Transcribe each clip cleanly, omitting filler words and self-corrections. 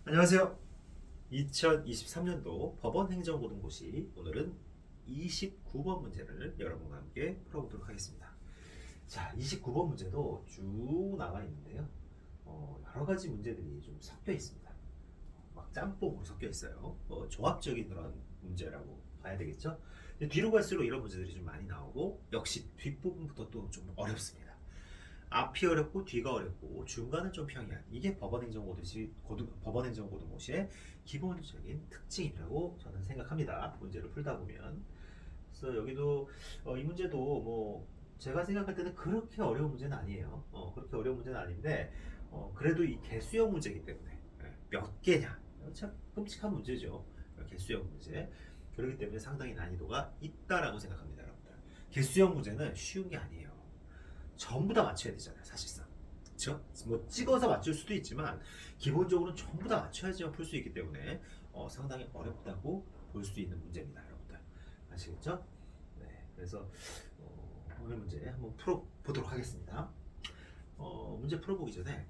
안녕하세요. 2023년도 법원 행정고등고시 오늘은 29번 문제를 여러분과 함께 풀어보도록 하겠습니다. 자, 29번 문제도 쭉 나와 있는데요. 여러 가지 문제들이 좀 섞여 있습니다. 막 짬뽕으로 섞여 있어요. 종합적인 그런 문제라고 봐야 되겠죠. 근데 뒤로 갈수록 이런 문제들이 좀 많이 나오고 역시 뒷부분부터 또 좀 어렵습니다. 앞이 어렵고 뒤가 어렵고 중간은 좀 평이한 이게 법원행정고등고시의 기본적인 특징이라고 저는 생각합니다. 문제를 풀다 보면. 그래서 여기도 이 문제도 뭐 제가 생각할 때는 그렇게 어려운 문제는 아니에요. 그렇게 어려운 문제는 아닌데 그래도 이 개수형 문제이기 때문에 몇 개냐 참 끔찍한 문제죠. 개수형 문제. 그렇기 때문에 상당히 난이도가 있다라고 생각합니다, 여러분들. 개수형 문제는 쉬운 게 아니에요. 전부 다 맞춰야 되잖아요, 사실상. 그렇죠? 뭐 찍어서 맞출 수도 있지만 기본적으로는 전부 다 맞춰야지만 풀 수 있기 때문에 상당히 어렵다고 볼 수 있는 문제입니다, 여러분들. 아시겠죠? 네, 그래서 오늘 문제 한번 풀어보도록 하겠습니다. 문제 풀어보기 전에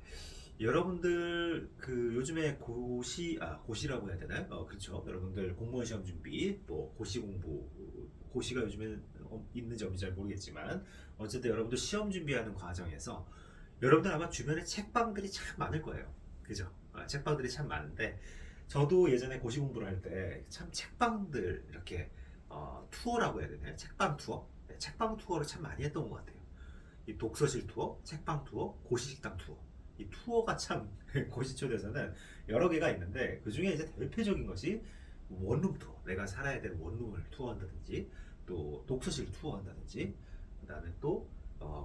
여러분들 그 요즘에 고시라고 해야 되나요? 그렇죠. 여러분들 공무원 시험 준비 또 고시 공부 고시가 요즘에 있는지 없는지 잘 모르겠지만 어쨌든 여러분들 시험 준비하는 과정에서 여러분들 아마 주변에 책방들이 참 많을 거예요. 그죠? 책방들이 참 많은데 저도 예전에 고시 공부를 할 때 참 책방들 이렇게 투어라고 해야 되나요? 책방 투어? 네, 책방 투어를 참 많이 했던 것 같아요. 이 독서실 투어, 책방 투어, 고시식당 투어. 이 투어가 참 고시촌에서는 여러 개가 있는데 그 중에 이제 대표적인 것이 원룸 투어. 내가 살아야 되는 원룸을 투어한다든지 또 독서실 투어한다든지 그다음에 또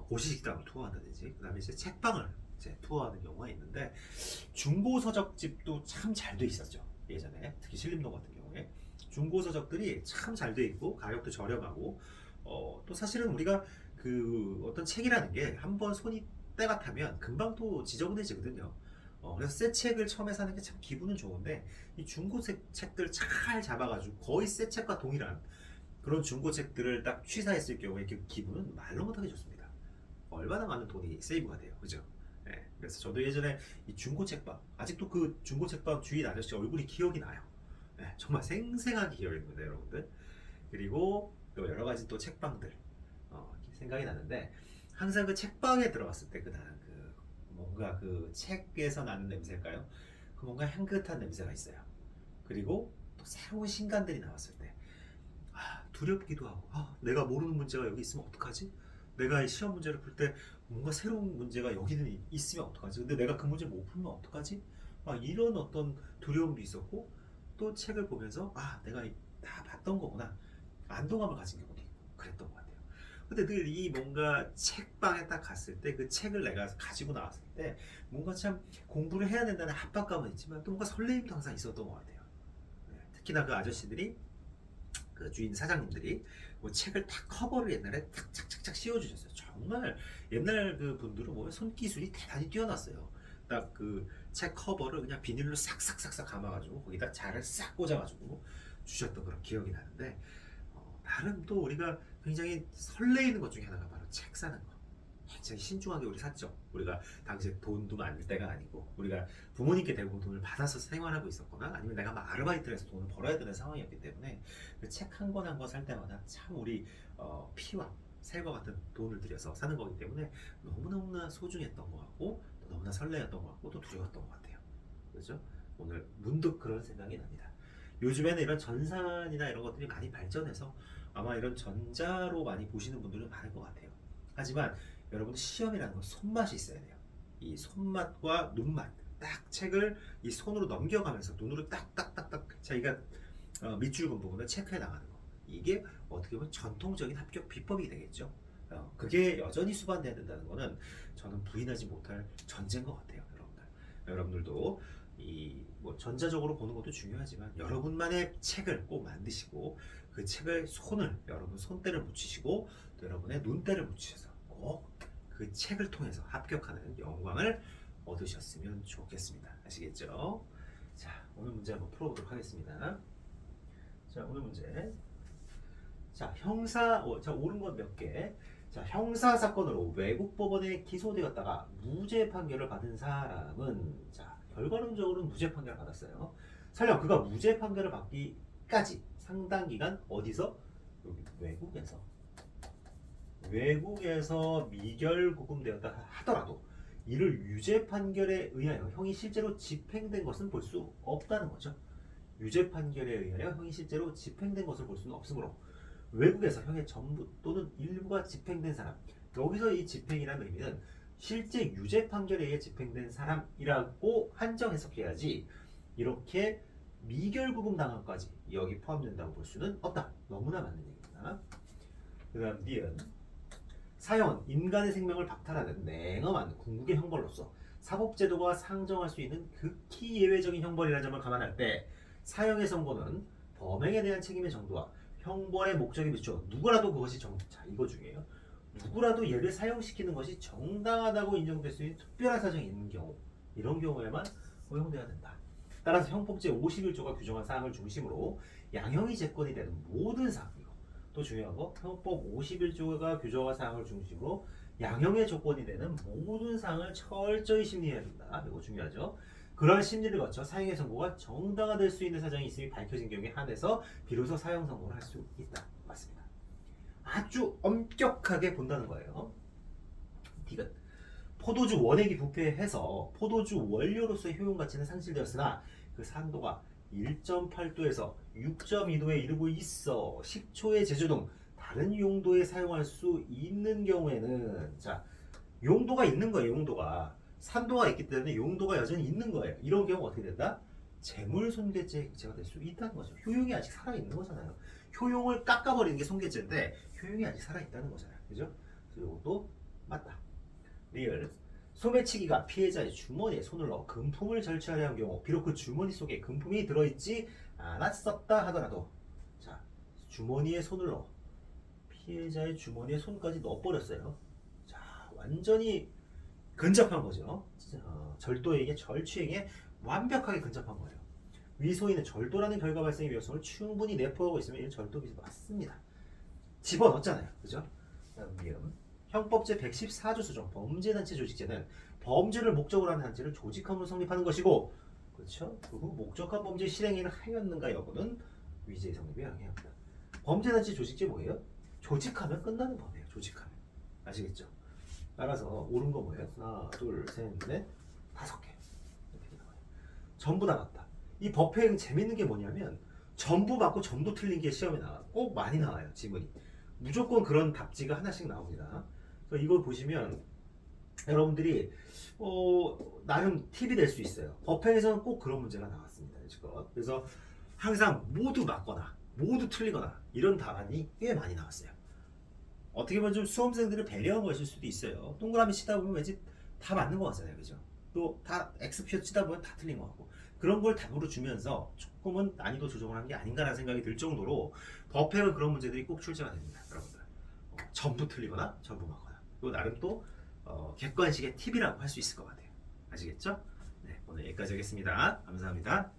고시식당을 투어한다든지 그다음에 이제 책방을 이제 투어하는 경우가 있는데 중고 서적집도 참 잘 돼 있었죠. 예전에 특히 신림동 같은 경우에 중고 서적들이 참 잘 돼 있고 가격도 저렴하고 또 사실은 우리가 그 어떤 책이라는 게 한번 손이 때가 타면 금방 또 지저분해지거든요. 그래서 새 책을 처음에 사는 게 참 기분은 좋은데 이 중고 책들 잘 잡아가지고 거의 새 책과 동일한 그런 중고 책들을 딱 취사했을 경우에 그 기분은 말로 못하게 좋습니다. 얼마나 많은 돈이 세이브가 돼요, 그죠? 예, 그래서 저도 예전에 이 중고 책방 아직도 그 중고 책방 주인 아저씨 얼굴이 기억이 나요. 예, 정말 생생하게 기억이 납니다, 여러분들. 그리고 또 여러 가지 또 책방들 생각이 나는데 항상 그 책방에 들어갔을 때 그 뭔가 그 책에서 나는 냄새일까요? 그 뭔가 향긋한 냄새가 있어요. 그리고 또 새로운 신간들이 나왔을 때 두렵기도 하고 내가 모르는 문제가 여기 있으면 어떡하지? 내가 이 시험 문제를 풀 때 뭔가 새로운 문제가 여기는 있으면 어떡하지? 근데 내가 그 문제를 못 풀면 어떡하지? 이런 어떤 두려움도 있었고 또 책을 보면서 내가 다 봤던 거구나 안도감을 가진 경우도 있고 그랬던 것 같아요. 근데 늘 이 뭔가 책방에 딱 갔을 때 그 책을 내가 가지고 나왔을 때 뭔가 참 공부를 해야 된다는 압박감은 있지만 또 뭔가 설레임도 항상 있었던 것 같아요. 네, 특히나 그 아저씨들이 그 주인 사장님들이 뭐 책을 탁 커버를 옛날에 탁 착착착 씌워주셨어요. 정말 옛날 그 분들은 보면 손기술이 대단히 뛰어났어요. 딱 그 책 커버를 그냥 비닐로 싹싹싹싹 감아가지고 거기다 자를 싹 꽂아가지고 주셨던 그런 기억이 나는데 나름 또 우리가 굉장히 설레이는 것 중에 하나가 바로 책 사는 거. 굉장히 신중하게 우리 샀죠. 우리가 당시에 돈도 많을 때가 아니고 우리가 부모님께 대부분 돈을 받아서 생활하고 있었거나 아니면 내가 막 아르바이트를 해서 돈을 벌어야 되는 상황이었기 때문에 그 책 한 권 한 권 살 때마다 참 우리 피와 살과 같은 돈을 들여서 사는 거기 때문에 너무너무나 소중했던 것 같고 또 너무나 설레었던 것 같고 또 두려웠던 것 같아요. 그렇죠? 오늘 문득 그런 생각이 납니다. 요즘에는 이런 전산이나 이런 것들이 많이 발전해서 아마 이런 전자로 많이 보시는 분들은 많을 것 같아요. 하지만 여러분 시험이라는 건 손맛이 있어야 돼요. 이 손맛과 눈맛. 딱 책을 이 손으로 넘겨가면서 눈으로 딱딱딱딱 자기가 밑줄 긋은 부분을 체크해 나가는 거. 이게 어떻게 보면 전통적인 합격 비법이 되겠죠. 그게 여전히 수반돼야 된다는 거는 저는 부인하지 못할 전제인 것 같아요, 여러분들. 여러분들도 이 뭐 전자적으로 보는 것도 중요하지만 여러분만의 책을 꼭 만드시고 그 책을 손을 여러분 손때를 붙이시고 또 여러분의 눈때를 붙이셔서 꼭 그 책을 통해서 합격하는 영광을 얻으셨으면 좋겠습니다. 아시겠죠? 자, 오늘 문제 한번 풀어보도록 하겠습니다. 자, 오늘 문제. 자, 자, 옳은 건 몇 개? 자, 형사 사건으로 외국 법원에 기소되었다가 무죄 판결을 받은 사람은 자, 결과론적으로는 무죄 판결을 받았어요. 설령 그가 무죄 판결을 받기까지 상당 기간 어디서? 여기 외국에서 미결 구금되었다 하더라도 이를 유죄 판결에 의하여 형이 실제로 집행된 것은 볼 수 없다는 거죠. 유죄 판결에 의하여 형이 실제로 집행된 것을 볼 수는 없으므로 외국에서 형의 전부 또는 일부가 집행된 사람, 여기서 이 집행이라는 의미는 실제 유죄 판결에 의해 집행된 사람이라고 한정 해석해야지 이렇게 미결구금 당한까지 여기 포함된다고 볼 수는 없다. 너무나 맞는 얘기입니다. 그 다음 니은 사형은 인간의 생명을 박탈하는 냉엄한 궁극의 형벌로서 사법제도가 상정할 수 있는 극히 예외적인 형벌이라는 점을 감안할 때 사형의 선고는 범행에 대한 책임의 정도와 형벌의 목적에 비추어 누구라도 그것이 자 이거 중요해요. 누구라도 얘를 사형시키는 것이 정당하다고 인정될 수 있는 특별한 사정이 있는 경우 이런 경우에만 허용돼야 된다. 따라서 형법 제51조가 규정한 사항을 중심으로 양형이 제권이 되는 모든 사항 또 중요한 거 형법 51조가 규정한 사항을 중심으로 양형의 조건이 되는 모든 사항을 철저히 심리해야 된다. 이거 중요하죠. 그러한 심리를 거쳐 사형의 선고가 정당화될 수 있는 사정이 있음이 밝혀진 경우에 한해서 비로소 사형 선고를 할 수 있다. 맞습니다. 아주 엄격하게 본다는 거예요. 디귿 포도주 원액이 부패해서 포도주 원료로서의 효용 가치는 상실되었으나 그 산도가 1.8도에서 6.2도에 이르고 있어 식초의 제조 등 다른 용도에 사용할 수 있는 경우에는 자 용도가 있는 거예요. 용도가 산도가 있기 때문에 용도가 여전히 있는 거예요. 이런 경우 어떻게 된다? 재물손괴죄가 될 수 있다는 거죠. 효용이 아직 살아있는 거잖아요. 효용을 깎아버리는 게 손괴죄인데 효용이 아직 살아있다는 거잖아요. 그죠? 그래서 이것도 맞다. 리을 소매치기가 피해자의 주머니에 손을 넣어 금품을 절취하려 한 경우 비록 그 주머니 속에 금품이 들어있지 않았었다 하더라도 자 주머니에 손을 넣어 피해자의 주머니에 손까지 넣어버렸어요. 자 완전히 근접한 거죠. 절도행위에 절취행위에 완벽하게 근접한 거예요. 위소인은 절도라는 결과 발생의 위험성을 충분히 내포하고 있으면 이는 절도 기소 맞습니다. 집어넣었잖아요. 그죠? 다음 형법 제114조 수정 범죄단체 조직죄는 범죄를 목적으로 하는 단체를 조직함으로 성립하는 것이고 그렇죠? 그 후 목적한 범죄 실행을 하였는가 여부는 위죄의 성립에 영향합니다. 범죄단체 조직죄 뭐예요? 조직하면 끝나는 법이에요. 조직하면. 아시겠죠? 따라서 옳은 거 뭐예요? 하나, 둘, 셋, 넷, 5개. 이렇게 나와요. 전부 다 맞다. 이 법행 재밌는 게 뭐냐면 전부 맞고 전부 틀린 게 시험에 나와요. 꼭 많이 나와요. 지문이. 무조건 그런 답지가 하나씩 나옵니다. 그래서 이걸 보시면 여러분들이 나름 팁이 될 수 있어요. 법행에서는 꼭 그런 문제가 나왔습니다. 지금. 그래서 항상 모두 맞거나 모두 틀리거나 이런 답안이 꽤 많이 나왔어요. 어떻게 보면 좀 수험생들을 배려한 것일 수도 있어요. 동그라미 치다 보면 왠지 다 맞는 것 같잖아요. 그죠? 또 다 X표 치다 보면 다 틀린 것 같고 그런 걸 답으로 주면서 조금은 난이도 조정을 한 게 아닌가라는 생각이 들 정도로 법행은 그런 문제들이 꼭 출제가 됩니다. 여러분들 전부 틀리거나 전부 맞거나 이거 나름 또 객관식의 팁이라고 할 수 있을 것 같아요. 아시겠죠? 네, 오늘 여기까지 하겠습니다. 감사합니다.